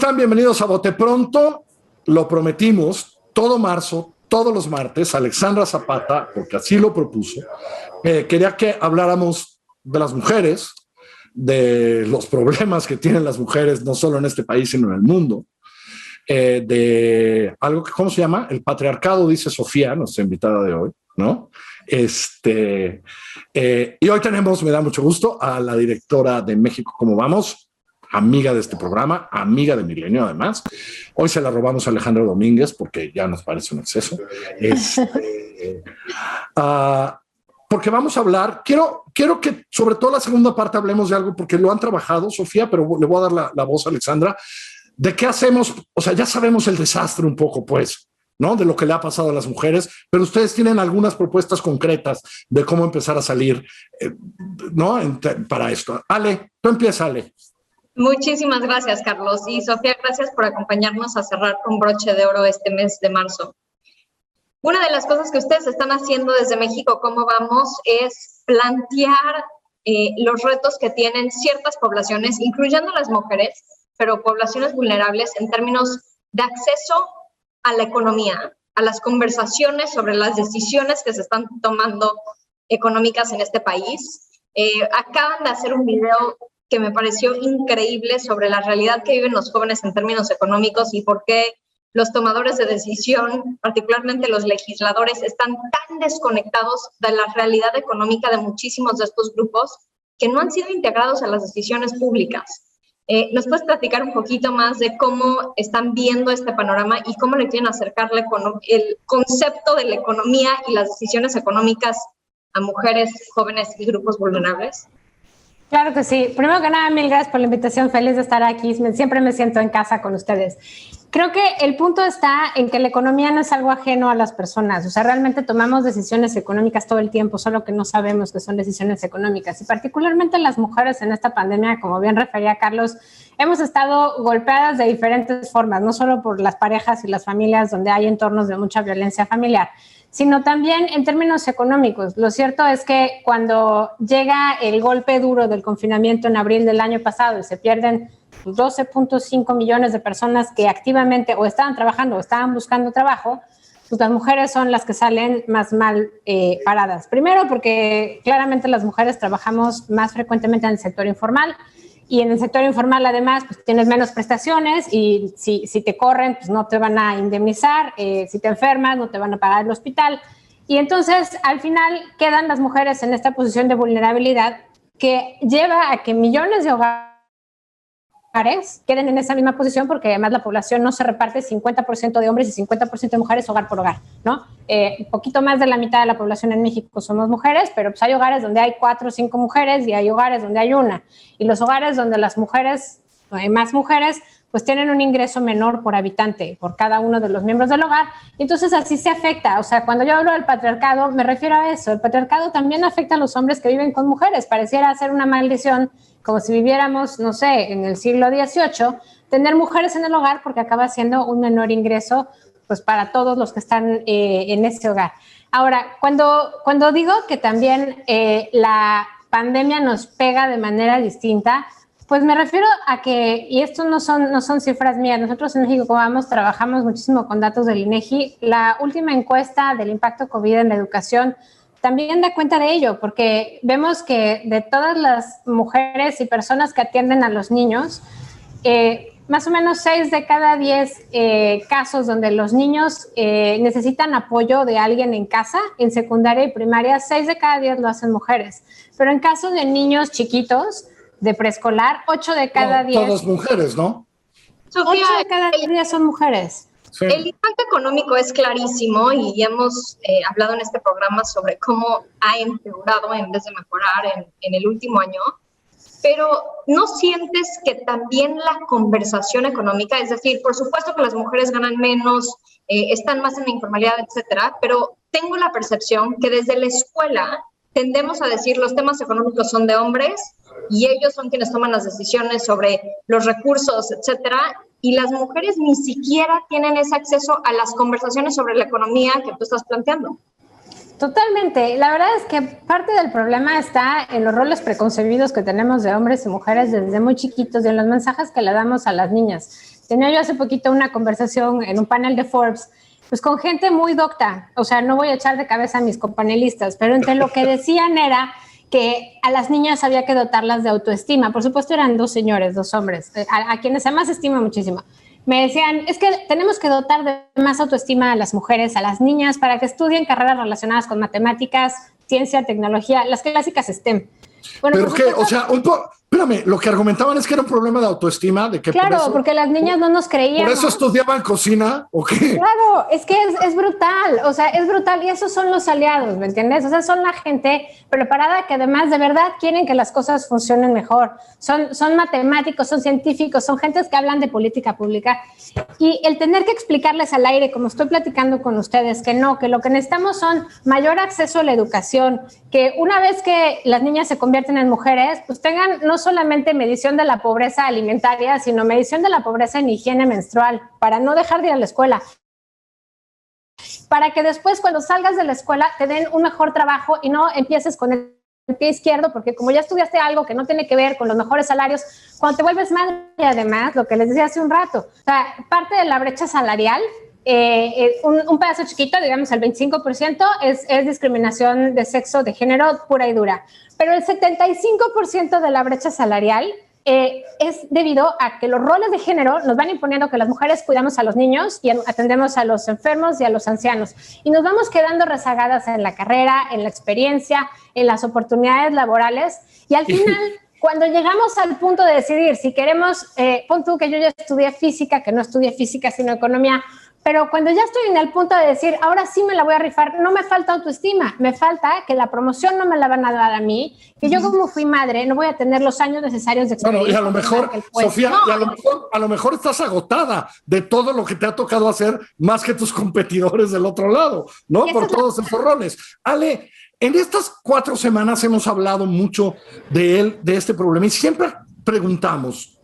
están? Bienvenidos a Bote Pronto. Lo prometimos todo marzo, todos los martes. Alexandra Zapata, porque así lo propuso, quería que habláramos de las mujeres, de los problemas que tienen las mujeres, no solo en este país, sino en el mundo. De algo que, ¿cómo se llama? El patriarcado, dice Sofía, nuestra invitada de hoy, ¿no? Y hoy tenemos, me da mucho gusto, a la directora de México ¿Cómo Vamos?, amiga de este programa, amiga de Milenio además. Hoy se la robamos a Alejandro Domínguez porque ya nos parece un exceso. Porque vamos a hablar, quiero que sobre todo la segunda parte hablemos de algo porque lo han trabajado, Sofía, pero le voy a dar la voz a Alexandra. ¿De qué hacemos? O sea, ya sabemos el desastre un poco, pues, ¿no? De lo que le ha pasado a las mujeres, pero ustedes tienen algunas propuestas concretas de cómo empezar a salir, ¿no? Para esto. Ale, tú empieza, Ale. Muchísimas gracias, Carlos. Y Sofía, gracias por acompañarnos a cerrar con broche de oro este mes de marzo. Una de las cosas que ustedes están haciendo desde México ¿Cómo Vamos? Es plantear los retos que tienen ciertas poblaciones, incluyendo las mujeres, pero poblaciones vulnerables en términos de acceso a la economía, a las conversaciones sobre las decisiones que se están tomando económicas en este país. Acaban de hacer un video que me pareció increíble sobre la realidad que viven los jóvenes en términos económicos y por qué los tomadores de decisión, particularmente los legisladores, están tan desconectados de la realidad económica de muchísimos de estos grupos que no han sido integrados a las decisiones públicas. ¿Nos puedes platicar un poquito más de cómo están viendo este panorama y cómo le quieren acercar el concepto de la economía y las decisiones económicas a mujeres, jóvenes y grupos vulnerables? Claro que sí. Primero que nada, mil gracias por la invitación. Feliz de estar aquí. Siempre me siento en casa con ustedes. Creo que el punto está en que la economía no es algo ajeno a las personas. O sea, realmente tomamos decisiones económicas todo el tiempo, solo que no sabemos que son decisiones económicas. Y particularmente las mujeres en esta pandemia, como bien refería Carlos, hemos estado golpeadas de diferentes formas, no solo por las parejas y las familias donde hay entornos de mucha violencia familiar, sino también en términos económicos. Lo cierto es que cuando llega el golpe duro del confinamiento en abril del año pasado y se pierden 12.5 millones de personas que activamente o estaban trabajando o estaban buscando trabajo, pues las mujeres son las que salen más mal paradas. Primero porque claramente las mujeres trabajamos más frecuentemente en el sector informal, y en el sector informal, además, pues tienes menos prestaciones y si te corren, pues no te van a indemnizar. Si te enfermas, no te van a pagar el hospital. Y entonces, al final, quedan las mujeres en esta posición de vulnerabilidad que lleva a que millones de hogares queden en esa misma posición porque además la población no se reparte 50% de hombres y 50% de mujeres hogar por hogar, ¿no? Un poquito más de la mitad de la población en México somos mujeres, pero pues hay hogares donde hay 4 o 5 mujeres y hay hogares donde hay una. Y los hogares donde las mujeres, hay más mujeres, pues tienen un ingreso menor por habitante, por cada uno de los miembros del hogar. Y entonces así se afecta. O sea, cuando yo hablo del patriarcado, me refiero a eso. El patriarcado también afecta a los hombres que viven con mujeres. Pareciera ser una maldición, como si viviéramos, no sé, en el siglo XVIII, tener mujeres en el hogar porque acaba siendo un menor ingreso pues para todos los que están en ese hogar. Ahora, cuando digo que también la pandemia nos pega de manera distinta, pues me refiero a que, y esto no son cifras mías, nosotros en México ¿Cómo Vamos? Trabajamos muchísimo con datos del INEGI. La última encuesta del impacto COVID en la educación también da cuenta de ello, porque vemos que de todas las mujeres y personas que atienden a los niños, más o menos 6 de cada 10 casos donde los niños necesitan apoyo de alguien en casa, en secundaria y primaria, 6 de cada 10 lo hacen mujeres. Pero en caso de niños chiquitos, de preescolar, 8 de cada 10. Todas mujeres, ¿no? Sofía, 8 de cada 10 son mujeres. Sí. El impacto económico es clarísimo y hemos hablado en este programa sobre cómo ha empeorado en vez de mejorar en el último año. Pero ¿no sientes que también la conversación económica, es decir, por supuesto que las mujeres ganan menos, están más en la informalidad, etcétera, pero tengo la percepción que desde la escuela tendemos a decir los temas económicos son de hombres y ellos son quienes toman las decisiones sobre los recursos, etcétera, y las mujeres ni siquiera tienen ese acceso a las conversaciones sobre la economía que tú estás planteando? Totalmente. La verdad es que parte del problema está en los roles preconcebidos que tenemos de hombres y mujeres desde muy chiquitos y en los mensajes que le damos a las niñas. tenía yo hace poquito una conversación en un panel de Forbes, pues con gente muy docta, o sea, no voy a echar de cabeza a mis companelistas, pero entre lo que decían era que a las niñas había que dotarlas de autoestima. Por supuesto eran dos señores, dos hombres, a quienes además estimo muchísimo. Me decían, es que tenemos que dotar de más autoestima a las mujeres, a las niñas, para que estudien carreras relacionadas con matemáticas, ciencia, tecnología, las clásicas STEM. Bueno, ¿pero qué? O sea, espérame, lo que argumentaban es que era un problema de autoestima, de que claro, por eso, porque las niñas no nos creían. ¿por eso estudiaban cocina o qué? Claro, es que es brutal, o sea, es brutal y esos son los aliados, ¿me entiendes? O sea, son la gente preparada que además de verdad quieren que las cosas funcionen mejor. Son matemáticos, son científicos, son gentes que hablan de política pública y el tener que explicarles al aire, como estoy platicando con ustedes, que no, que lo que necesitamos son mayor acceso a la educación, que una vez que las niñas se convierten en mujeres, pues tengan no solamente medición de la pobreza alimentaria, sino medición de la pobreza en higiene menstrual, para no dejar de ir a la escuela. Para que después, cuando salgas de la escuela, te den un mejor trabajo y no empieces con el pie izquierdo, porque como ya estudiaste algo que no tiene que ver con los mejores salarios, cuando te vuelves madre, y además, lo que les decía hace un rato, o sea, parte de la brecha salarial, un pedazo chiquito, digamos el 25%, es discriminación de sexo, de género pura y dura. Pero el 75% de la brecha salarial es debido a que los roles de género nos van imponiendo que las mujeres cuidamos a los niños y atendemos a los enfermos y a los ancianos. Y nos vamos quedando rezagadas en la carrera, en la experiencia, en las oportunidades laborales. Y al final, cuando llegamos al punto de decidir si queremos, pon tú que yo ya estudié física, que no estudié física sino economía, pero cuando ya estoy en el punto de decir, ahora sí me la voy a rifar, no me falta autoestima, me falta que la promoción no me la van a dar a mí, que yo como fui madre no voy a tener los años necesarios de experiencia. Bueno, y a lo mejor, Sofía, no. a lo mejor estás agotada de todo lo que te ha tocado hacer más que tus competidores del otro lado, ¿no? Por todos esos roles. Ale, en estas 4 semanas hemos hablado mucho de este problema y siempre preguntamos,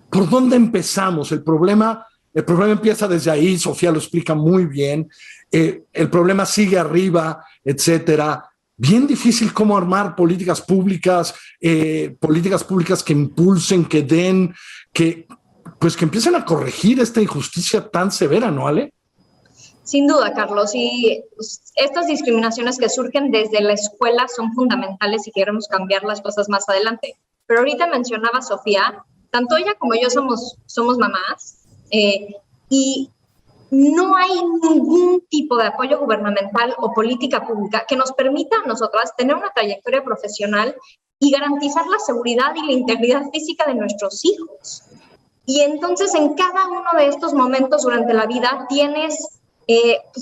¿por dónde empezamos? El problema empieza desde ahí, Sofía lo explica muy bien, el problema sigue arriba, etcétera. Bien difícil cómo armar políticas públicas que impulsen, que den, que empiecen a corregir esta injusticia tan severa, ¿no, Ale? Sin duda, Carlos, y estas discriminaciones que surgen desde la escuela son fundamentales si queremos cambiar las cosas más adelante. Pero ahorita mencionaba Sofía, tanto ella como yo somos mamás, y no hay ningún tipo de apoyo gubernamental o política pública que nos permita a nosotras tener una trayectoria profesional y garantizar la seguridad y la integridad física de nuestros hijos. Y entonces en cada uno de estos momentos durante la vida tienes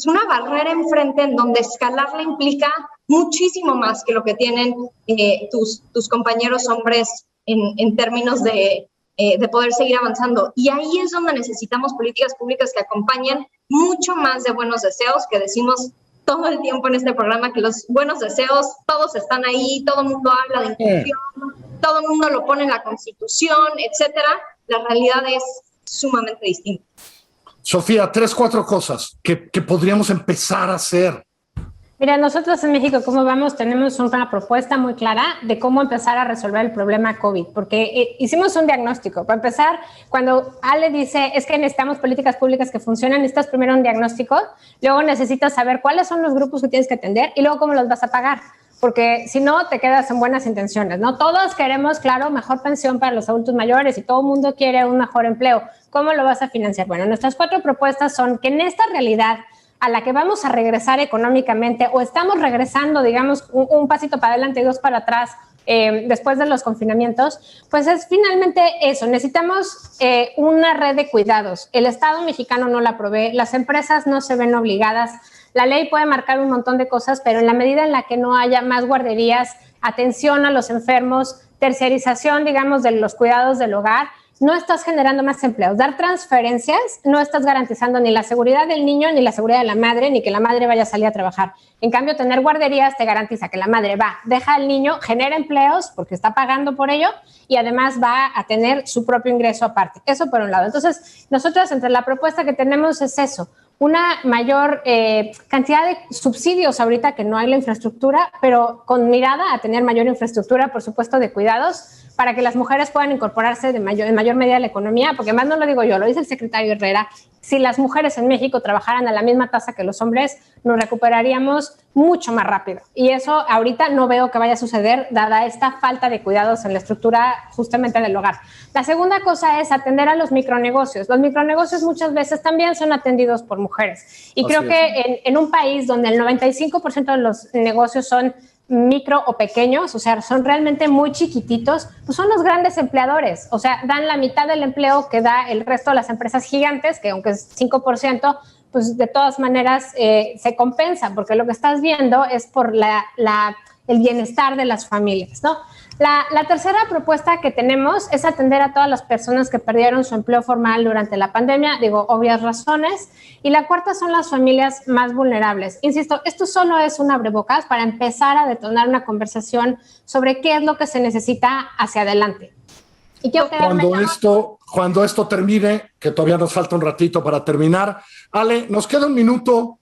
una barrera enfrente en donde escalarla implica muchísimo más que lo que tienen tus compañeros hombres en términos de poder seguir avanzando. Y ahí es donde necesitamos políticas públicas que acompañen mucho más de buenos deseos, que decimos todo el tiempo en este programa, que los buenos deseos, todos están ahí, todo el mundo habla de inclusión, todo el mundo lo pone en la Constitución, etcétera. La realidad es sumamente distinta. Sofía, 3, 4 cosas que podríamos empezar a hacer. Mira, nosotros en México, ¿cómo vamos? Tenemos una propuesta muy clara de cómo empezar a resolver el problema COVID, porque hicimos un diagnóstico. Para empezar, cuando Ale dice, es que necesitamos políticas públicas que funcionen, necesitas primero un diagnóstico, luego necesitas saber cuáles son los grupos que tienes que atender y luego cómo los vas a pagar, porque si no, te quedas en buenas intenciones, ¿no? Todos queremos, claro, mejor pensión para los adultos mayores y todo el mundo quiere un mejor empleo. ¿Cómo lo vas a financiar? Bueno, nuestras 4 propuestas son que en esta realidad a la que vamos a regresar económicamente o estamos regresando, digamos, un pasito para adelante y 2 para atrás después de los confinamientos, pues es finalmente eso. Necesitamos una red de cuidados. El Estado mexicano no la provee, las empresas no se ven obligadas. La ley puede marcar un montón de cosas, pero en la medida en la que no haya más guarderías, atención a los enfermos, terciarización, digamos, de los cuidados del hogar, no estás generando más empleos. Dar transferencias, no estás garantizando ni la seguridad del niño, ni la seguridad de la madre, ni que la madre vaya a salir a trabajar. En cambio, tener guarderías te garantiza que la madre deja al niño, genera empleos porque está pagando por ello y además va a tener su propio ingreso aparte. Eso por un lado. Entonces, nosotros entre la propuesta que tenemos es eso, una mayor cantidad de subsidios ahorita que no hay la infraestructura, pero con mirada a tener mayor infraestructura, por supuesto, de cuidados, para que las mujeres puedan incorporarse en mayor medida a la economía, porque más no lo digo yo, lo dice el secretario Herrera, si las mujeres en México trabajaran a la misma tasa que los hombres, nos recuperaríamos mucho más rápido. Y eso ahorita no veo que vaya a suceder, dada esta falta de cuidados en la estructura justamente del hogar. La segunda cosa es atender a los micronegocios. Los micronegocios muchas veces también son atendidos por mujeres. Y creo que en un país donde el 95% de los negocios son micro o pequeños, o sea, son realmente muy chiquititos, pues son los grandes empleadores, o sea, dan la mitad del empleo que da el resto de las empresas gigantes, que aunque es 5%, pues de todas maneras se compensa, porque lo que estás viendo es por el bienestar de las familias, ¿no? La tercera propuesta que tenemos es atender a todas las personas que perdieron su empleo formal durante la pandemia, digo, obvias razones. Y la cuarta son las familias más vulnerables. Insisto, esto solo es un abrebocas para empezar a detonar una conversación sobre qué es lo que se necesita hacia adelante. Y cuando esto termine, que todavía nos falta un ratito para terminar, Ale, nos queda un minuto.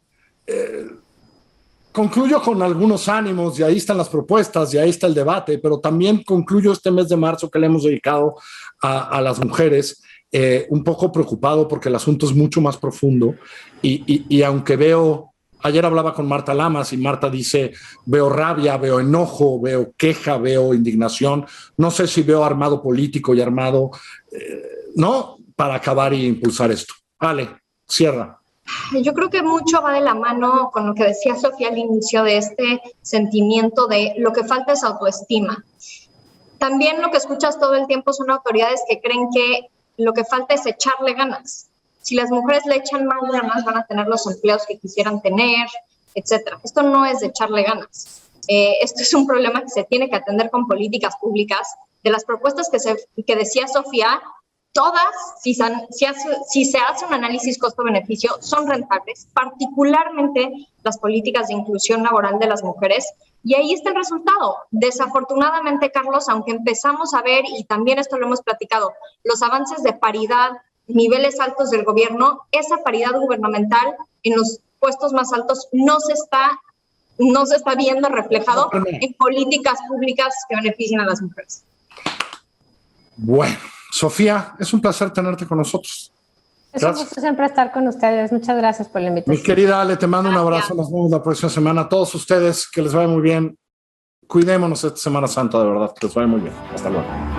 Concluyo con algunos ánimos, y ahí están las propuestas, y ahí está el debate, pero también concluyo este mes de marzo que le hemos dedicado a las mujeres, un poco preocupado porque el asunto es mucho más profundo, y aunque veo, ayer hablaba con Marta Lamas, y Marta dice, veo rabia, veo enojo, veo queja, veo indignación, no sé si veo armado político y armado, ¿no?, para acabar e impulsar esto. Ale, cierra. Yo creo que mucho va de la mano con lo que decía Sofía al inicio de este sentimiento de lo que falta es autoestima. También lo que escuchas todo el tiempo son autoridades que creen que lo que falta es echarle ganas. Si las mujeres le echan más ganas, van a tener los empleos que quisieran tener, etcétera. Esto no es de echarle ganas. Esto es un problema que se tiene que atender con políticas públicas. De las propuestas que decía Sofía, todas, si se hace un análisis costo-beneficio, son rentables, particularmente las políticas de inclusión laboral de las mujeres, y ahí está el resultado. Desafortunadamente, Carlos, aunque empezamos a ver, y también esto lo hemos platicado, los avances de paridad, niveles altos del gobierno, esa paridad gubernamental en los puestos más altos no se está viendo reflejado en políticas públicas que beneficien a las mujeres. Bueno. Sofía, es un placer tenerte con nosotros. Es un gusto siempre estar con ustedes. Muchas gracias por la invitación. Mi querida Ale, te mando un abrazo. Nos vemos la próxima semana. A todos ustedes, que les vaya muy bien. Cuidémonos esta Semana Santa, de verdad, que les vaya muy bien. Hasta luego.